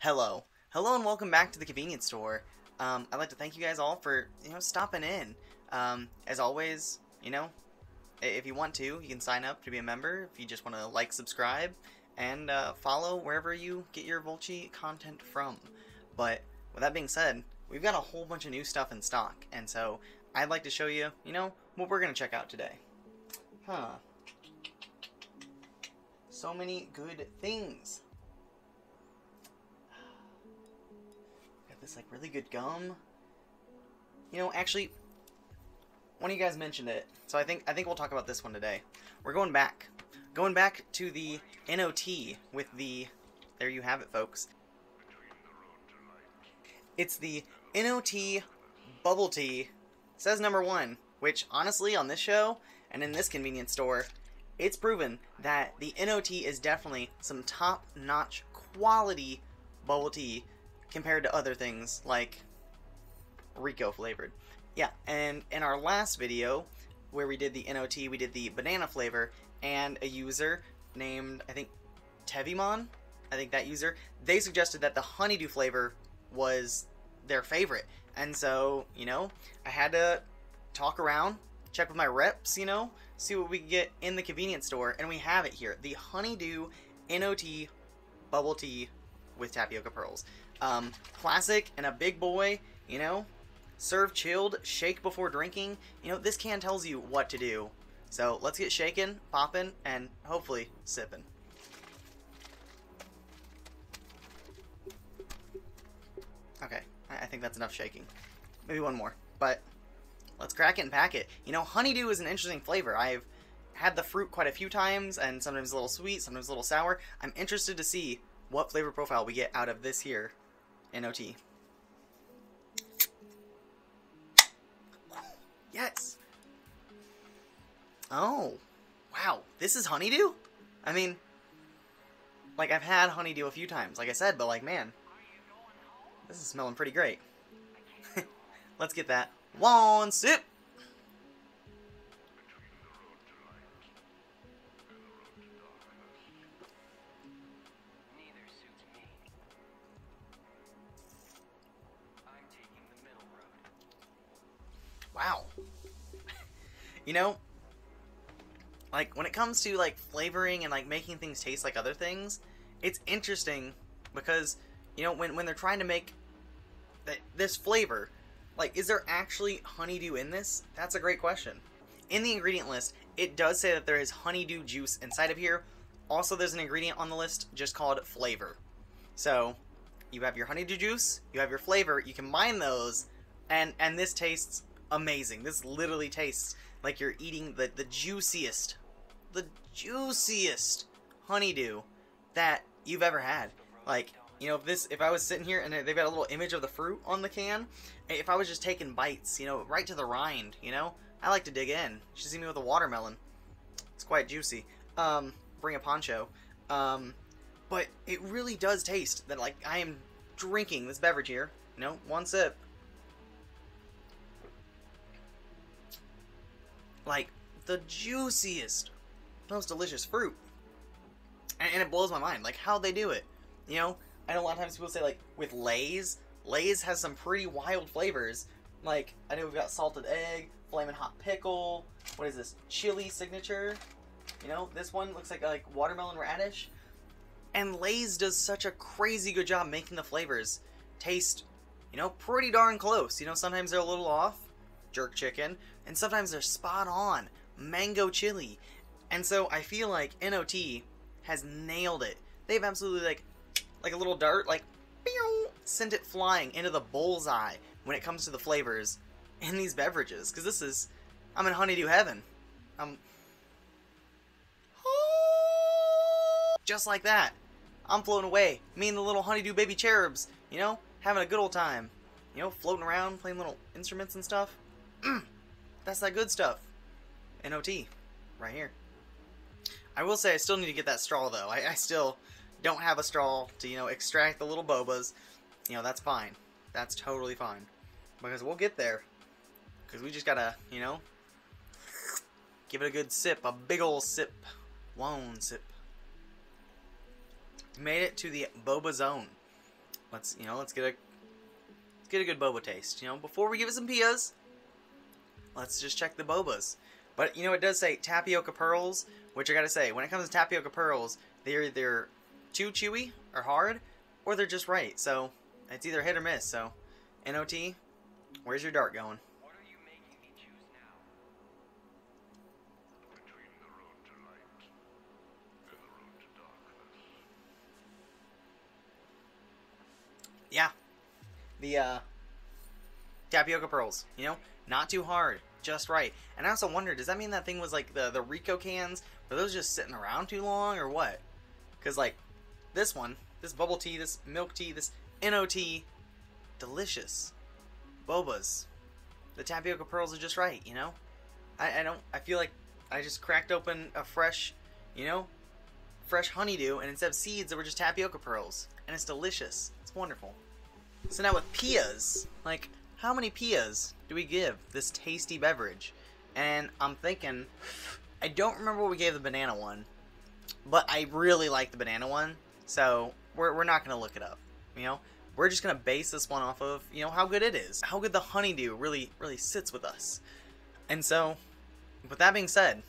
Hello. Hello and welcome back to the convenience store. I'd like to thank you guys all for, stopping in. As always, if you want to, you can sign up to be a member. If you just want to like, subscribe, and follow wherever you get your Volchy content from. But with that being said, we've got a whole bunch of new stuff in stock, and so I'd like to show you, what we're going to check out today. So many good things. Got this like really good gum. Actually, one of you guys mentioned it, so I think we'll talk about this one today. We're going back to the inOtea with the, there you have it, folks. It's the inOtea Bubble Tea. It says #1, which honestly on this show and in this convenience store, it's proven that the inOtea is definitely some top-notch quality bubble tea compared to other things like Rico flavored. Yeah, and in our last video where we did the inOtea, we did the banana flavor, and a user named, I think, Tevimon, that user, they suggested that the honeydew flavor was their favorite. And so, I had to talk around, check with my reps, see what we can get in the convenience store, and we have it here. The honeydew inOtea bubble tea with tapioca pearls. Classic and a big boy, serve chilled, shake before drinking. This can tells you what to do. So let's get shaking, popping, and hopefully sipping. Okay, I think that's enough shaking. Maybe one more, but let's crack it and pack it. Honeydew is an interesting flavor. I've had the fruit quite a few times, and sometimes a little sweet, sometimes a little sour. I'm interested to see what flavor profile we get out of this here inOtea. Yes! Oh, wow, this is honeydew? I mean, like, I've had honeydew a few times, like I said, but like, man, this is smelling pretty great. Let's get that one sip! Wow. Like, when it comes to, like, flavoring and, like, making things taste like other things, it's interesting because, when they're trying to make this flavor, like, is there actually honeydew in this? That's a great question. In the ingredient list, it does say that there is honeydew juice inside of here. Also, there's an ingredient on the list just called flavor. So, you have your honeydew juice, you have your flavor, you combine those, and this tastes amazing. This literally tastes like you're eating the juiciest honeydew that you've ever had. Like, if I was sitting here and they've got a little image of the fruit on the can, if I was just taking bites, right to the rind, I like to dig in. You should see me with a watermelon. It's quite juicy. Bring a poncho. But it really does taste that, like, I am drinking this beverage here. One sip. Like, the juiciest, most delicious fruit. And it blows my mind, like, how they do it. I know a lot of times people say, like, with Lay's has some pretty wild flavors. Like, I know we've got salted egg, flamin' hot pickle, what is this, chili signature? This one looks like watermelon radish. And Lay's does such a crazy good job making the flavors taste, pretty darn close. Sometimes they're a little off, jerk chicken, and sometimes they're spot on, mango chili. And so I feel like inOtea has nailed it. They've absolutely like a little dart, like, pew, sent it flying into the bullseye when it comes to the flavors in these beverages. Because I'm in honeydew heaven. Just like that. I'm floating away. Me and the little honeydew baby cherubs, having a good old time. Floating around, playing little instruments and stuff. That's that good stuff. inOtea, right here. I will say I still need to get that straw, though. I still don't have a straw to, extract the little bobas. That's fine. That's totally fine. Because we'll get there. Because we just gotta, give it a good sip. A big ol' sip. One sip. Made it to the boba zone. let's get a good boba taste. You know, before we give it some pias, let's just check the bobas. But you know, it does say tapioca pearls, which I gotta say, when it comes to tapioca pearls, they're either too chewy or hard, or they're just right. So it's either hit or miss. So inOtea, where's your dart going? What are you making me choose now? Between the road to light and the road to darkness. Yeah, the tapioca pearls. You know, not too hard, just right. And I also wonder, does that mean that thing was like the Rico cans? Were those just sitting around too long, or what? Because like this one, this bubble tea, this milk tea, this inOtea, delicious. Bobas, the tapioca pearls are just right. You know, I feel like I just cracked open a fresh, you know, fresh honeydew, and instead of seeds, there were just tapioca pearls, and it's delicious. It's wonderful. So now with pias, like, how many pias do we give this tasty beverage? And I'm thinking, I don't remember what we gave the banana one, but I really like the banana one, so we're not going to look it up, you know? We're just going to base this one off of, you know, how good it is. How good the honeydew really sits with us. And so, with that being said,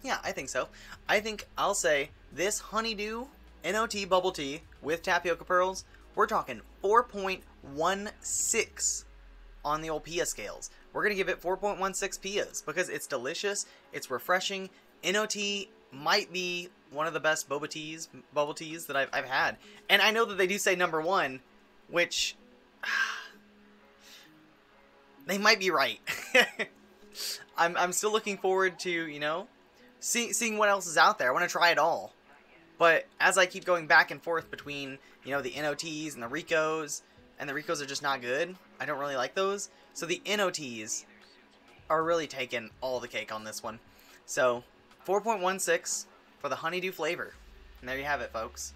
yeah, I think so. I think I'll say this honeydew inOtea bubble tea with tapioca pearls, we're talking 4.16 on the old pia scales. We're going to give it 4.16 pias because it's delicious, it's refreshing. inOtea might be one of the best bubble teas that I've had. And I know that they do say number one, which they might be right. I'm still looking forward to, you know, seeing what else is out there. I want to try it all. But as I keep going back and forth between, you know, the inOteas and the Ricos are just not good. I don't really like those. So the inOteas are really taking all the cake on this one. So 4.16 for the honeydew flavor. And there you have it, folks.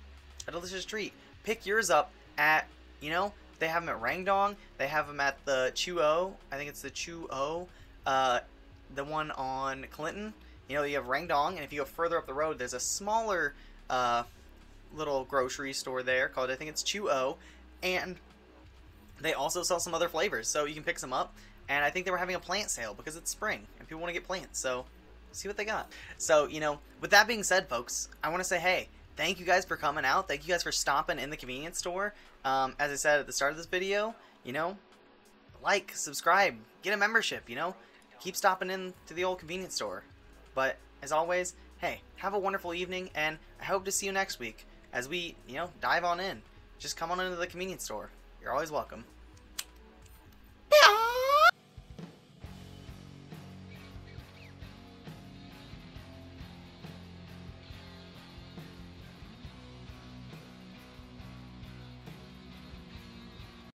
A delicious treat. Pick yours up at, you know, they have them at Rangdong. They have them at the Chuo. I think it's the Chuo. The one on Clinton. You know, you have Rangdong, and if you go further up the road, there's a smaller little grocery store there called, I think it's Chuo, and they also sell some other flavors, so you can pick some up. And I think they were having a plant sale because it's spring and people want to get plants, so see what they got. So, you know, with that being said, folks, I want to say, hey, thank you guys for coming out. Thank you guys for stopping in the convenience store. As I said at the start of this video, you know, like, subscribe, get a membership, you know, keep stopping in to the old convenience store. But as always, hey, have a wonderful evening, and I hope to see you next week as we, you know, dive on in. Just come on into the convenience store. You're always welcome.